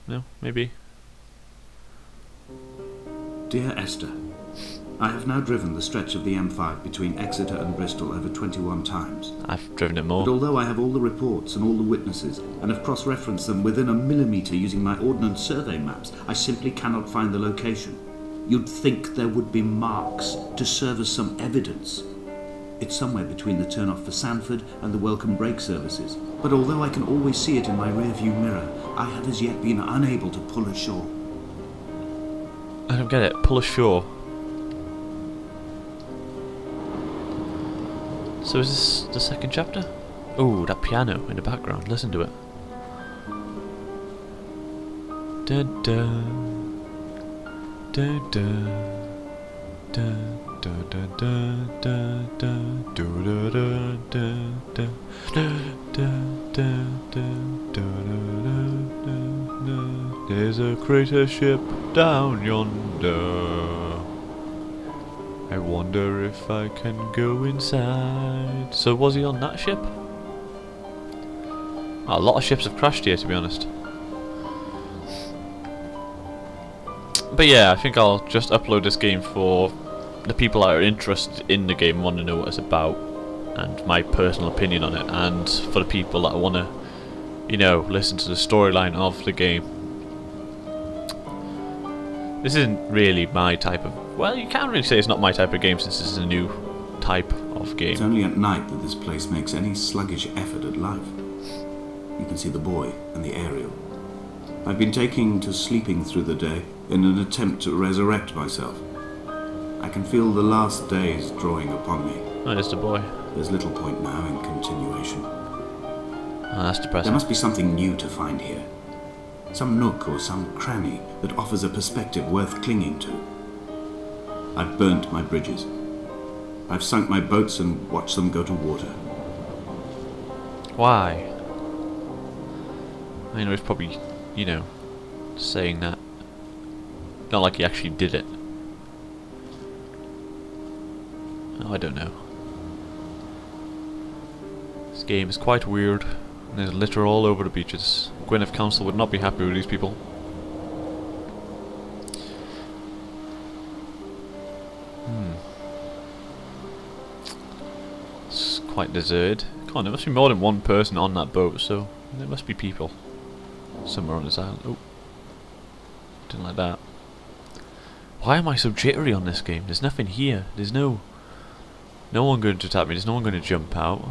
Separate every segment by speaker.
Speaker 1: No, maybe.
Speaker 2: Dear Esther, I have now driven the stretch of the M5 between Exeter and Bristol over 21 times.
Speaker 1: I've driven it more.
Speaker 2: But although I have all the reports and all the witnesses, and have cross-referenced them within a millimetre using my Ordnance Survey maps, I simply cannot find the location. You'd think there would be marks to serve as some evidence. It's somewhere between the turn-off for Sanford and the welcome brake services. But although I can always see it in my rear-view mirror, I have as yet been unable to pull ashore.
Speaker 1: I don't get it. Pull ashore. So is this the second chapter? Oh, that piano in the background. Listen to it. Da da da da da da da da da da da da da. There's a crater ship down yonder. I wonder if I can go inside. So was he on that ship? Oh, a lot of ships have crashed here, to be honest. But yeah, I think I'll just upload this game for the people that are interested in the game, want to know what it's about, and my personal opinion on it, and for the people that want to, you know, listen to the storyline of the game. This isn't really my type of... Well, you can't really say it's not my type of game since this is a new type of game.
Speaker 2: It's only at night that this place makes any sluggish effort at life. You can see the buoy and the aerial. I've been taking to sleeping through the day in an attempt to resurrect myself. I can feel the last days drawing upon me.
Speaker 1: Oh, there's the boy.
Speaker 2: There's little point now in continuation.
Speaker 1: Oh, that's depressing.
Speaker 2: There must be something new to find here. Some nook or some cranny that offers a perspective worth clinging to. I've burnt my bridges. I've sunk my boats and watched them go to water.
Speaker 1: Why? I know he's probably, you know, saying that. Not like he actually did it. Oh, I don't know. This game is quite weird. And there's litter all over the beaches. Gwynedd Council would not be happy with these people. It's quite deserted. Come on, there must be more than one person on that boat, so there must be people somewhere on this island. Oh, didn't like that. Why am I so jittery on this game? There's nothing here. There's no one going to attack me. There's no one going to jump out.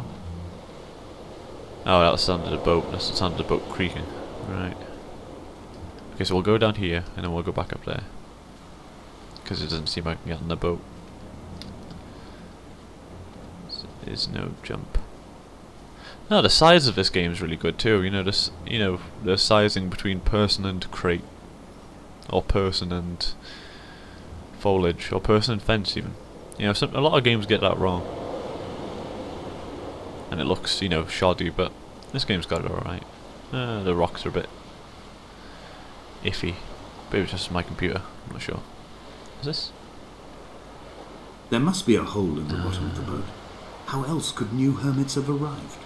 Speaker 1: Oh, that's the sound of the boat. That's the sound of the boat creaking. Right. Okay, so we'll go down here, and then we'll go back up there. Because it doesn't seem like I can get on the boat. There's no jump. No, the size of this game is really good too. You know, this, you know, the sizing between person and crate, or person and foliage, or person and fence even. You know, a lot of games get that wrong. And it looks, you know, shoddy, but this game's got it alright. The rocks are a bit iffy. Maybe it's just my computer, I'm not sure. Is this?
Speaker 2: There must be a hole in the bottom of the boat. How else could new hermits have arrived?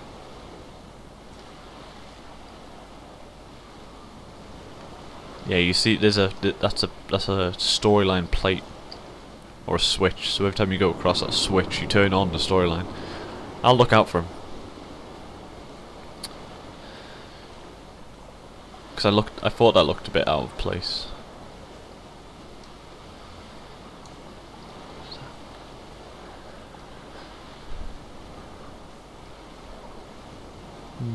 Speaker 1: Yeah, you see, there's that's a storyline plate or a switch. So every time you go across that switch, you turn on the storyline. I'll look out for him. Because I thought that looked a bit out of place.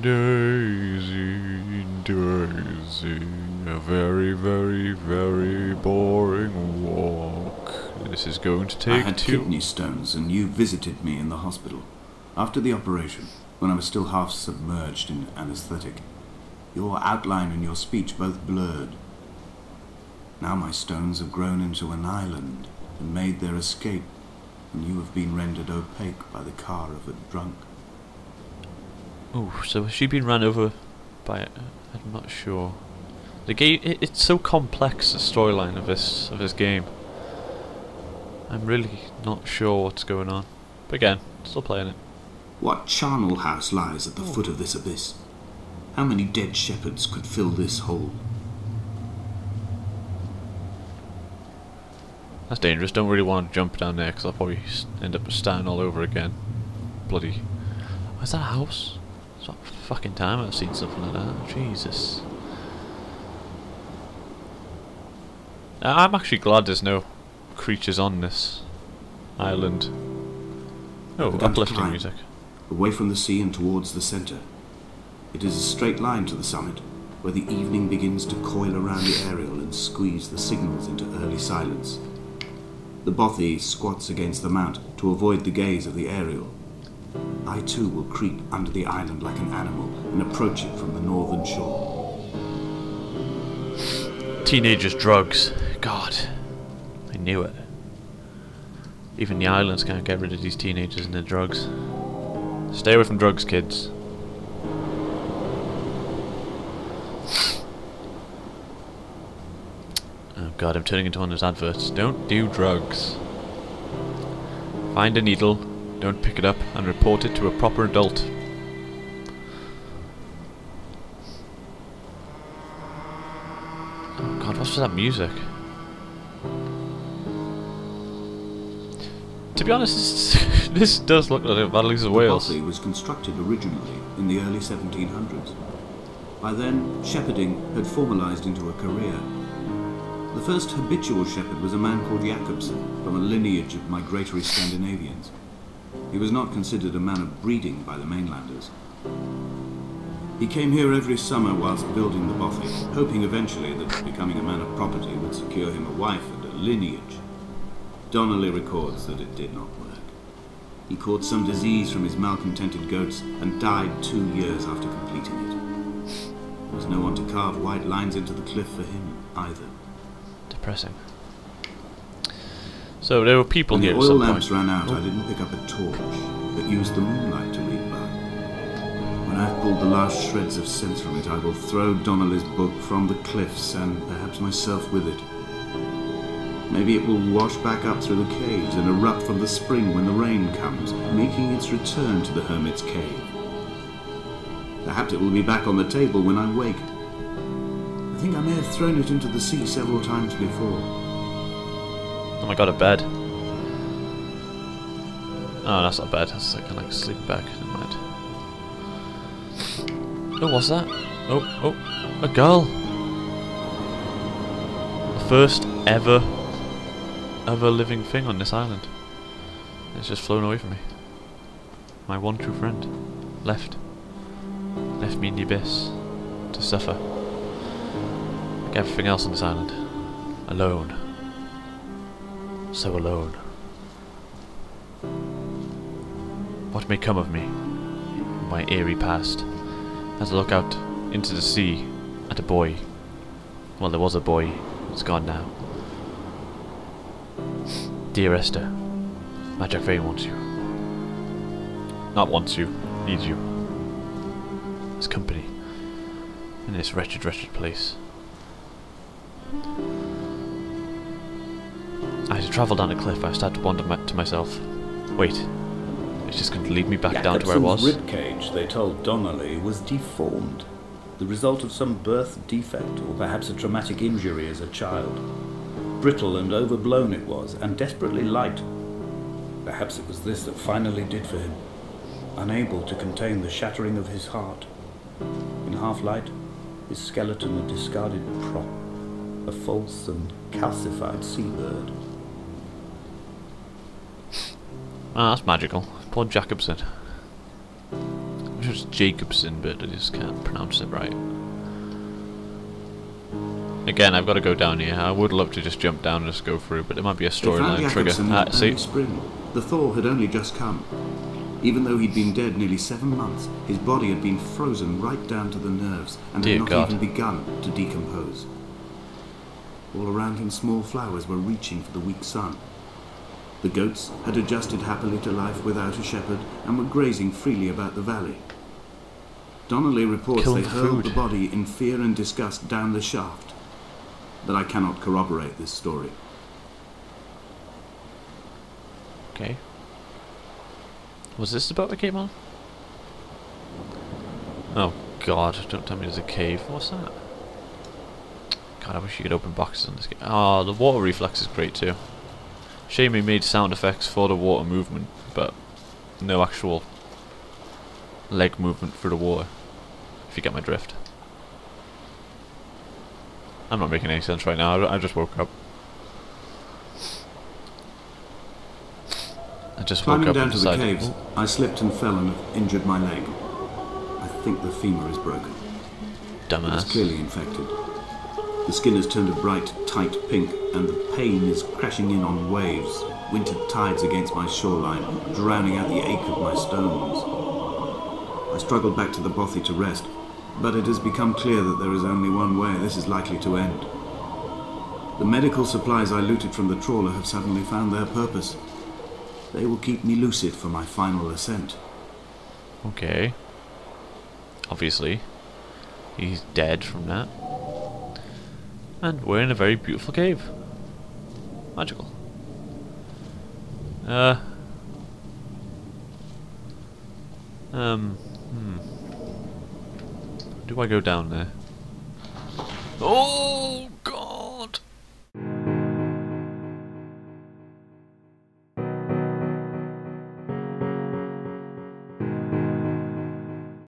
Speaker 1: Daisy, Daisy, a very, very, very boring walk. This is going to take
Speaker 2: I had kidney stones and you visited me in the hospital. After the operation, when I was still half submerged in anaesthetic, your outline and your speech both blurred. Now my stones have grown into an island and made their escape, and you have been rendered opaque by the car of a drunk.
Speaker 1: Oh, so has she been run over by it? I'm not sure. The game, it's so complex, the storyline of this game. I'm really not sure what's going on. But again, still playing it.
Speaker 2: What charnel house lies at the foot of this abyss? How many dead shepherds could fill this hole?
Speaker 1: That's dangerous. Don't really want to jump down there because I'll probably end up starting all over again. Bloody... Oh, is that a house? It's not fucking time I've seen something like that. Jesus. I'm actually glad there's no creatures on this island. Oh, uplifting music.
Speaker 2: Away from the sea and towards the centre. It is a straight line to the summit, where the evening begins to coil around the aerial and squeeze the signals into early silence. The bothy squats against the mount to avoid the gaze of the aerial. I too will creep under the island like an animal and approach it from the northern shore.
Speaker 1: Teenagers' drugs. God. I knew it. Even the islands can't get rid of these teenagers and their drugs. Stay away from drugs, kids. Oh god, I'm turning into one of those adverts. Don't do drugs. Find a needle, don't pick it up, and report it to a proper adult. Oh god, what's that music? To be honest, this does look like Valleys of Wales.
Speaker 2: The bothy was constructed originally in the early 1700s. By then, shepherding had formalised into a career. The first habitual shepherd was a man called Jacobsen, from a lineage of migratory Scandinavians. He was not considered a man of breeding by the mainlanders. He came here every summer whilst building the bothy, hoping eventually that becoming a man of property would secure him a wife and a lineage. Donnelly records that it did not work. He caught some disease from his malcontented goats and died 2 years after completing it. There was no one to carve white lines into the cliff for him either.
Speaker 1: Depressing. So there were people here at
Speaker 2: when
Speaker 1: some
Speaker 2: the oil
Speaker 1: point.
Speaker 2: lamps ran out, I didn't pick up a torch, but used the moonlight to read by. When I've pulled the last shreds of sense from it, I will throw Donnelly's book from the cliffs and perhaps myself with it. Maybe it will wash back up through the caves and erupt from the spring when the rain comes, making its return to the hermit's cave. Perhaps it will be back on the table when I wake. I think I may have thrown it into the sea several times before.
Speaker 1: Oh my god, a bed. Oh, that's not a bed. That's like a sleep bag. Never mind. Oh, what's that? Oh, a girl. The first ever living thing on this island. It's just flown away from me. My one true friend. Left me in the abyss to suffer. Like everything else on this island. Alone. So alone. What may come of me in my eerie past as I look out into the sea at a boy. Well, there was a boy. It's gone now. Dear Esther, Magic Fae wants you. Not wants you, needs you. As company in this wretched place. As I travel down a cliff, I start to wonder to myself, wait, it's just going to lead me back down to where I was?
Speaker 3: Ribcage, they told Donnelly, was deformed, the result of some birth defect or perhaps a traumatic injury as a child. Brittle and overblown it was, and desperately light. Perhaps it was this that finally did for him, unable to contain the shattering of his heart. In half-light, his skeleton a discarded prop, a false and calcified seabird.
Speaker 1: Ah, that's magical. Poor Jacobsen. I wish it was Jacobsen, but I just can't pronounce it right. Again, I've got to go down here. I would love to just jump down and just go through, but it might be a storyline trigger. See?
Speaker 2: Spring. The thaw had only just come. Even though he'd been dead nearly 7 months, his body had been frozen right down to the nerves and had not even begun to decompose. All around him small flowers were reaching for the weak sun. The goats had adjusted happily to life without a shepherd and were grazing freely about the valley. Donnelly reports they hurled the body in fear and disgust down the shaft, but I cannot corroborate this story.
Speaker 1: Okay. Was this the boat we came on? Oh god, don't tell me there's a cave. What's that? God, I wish you could open boxes on this game. Oh, the water reflex is great too. Shame he made sound effects for the water movement, but no actual leg movement through the water, if you get my drift. I'm not making any sense right now, I just woke up. I just woke
Speaker 2: Climbing
Speaker 1: up
Speaker 2: down
Speaker 1: and
Speaker 2: to the
Speaker 1: decided,
Speaker 2: caves, I slipped and fell and injured my leg. I think the femur is broken. It's
Speaker 1: dumbass.
Speaker 2: clearly infected. The skin has turned a bright, tight pink, and the pain is crashing in on waves, winter tides against my shoreline, drowning out the ache of my stones. I struggled back to the bothy to rest, but it has become clear that there is only one way this is likely to end. The medical supplies I looted from the trawler have suddenly found their purpose. They will keep me lucid for my final ascent.
Speaker 1: Okay. Obviously, he's dead from that. And we're in a very beautiful cave. Magical. Do I go down there? Oh!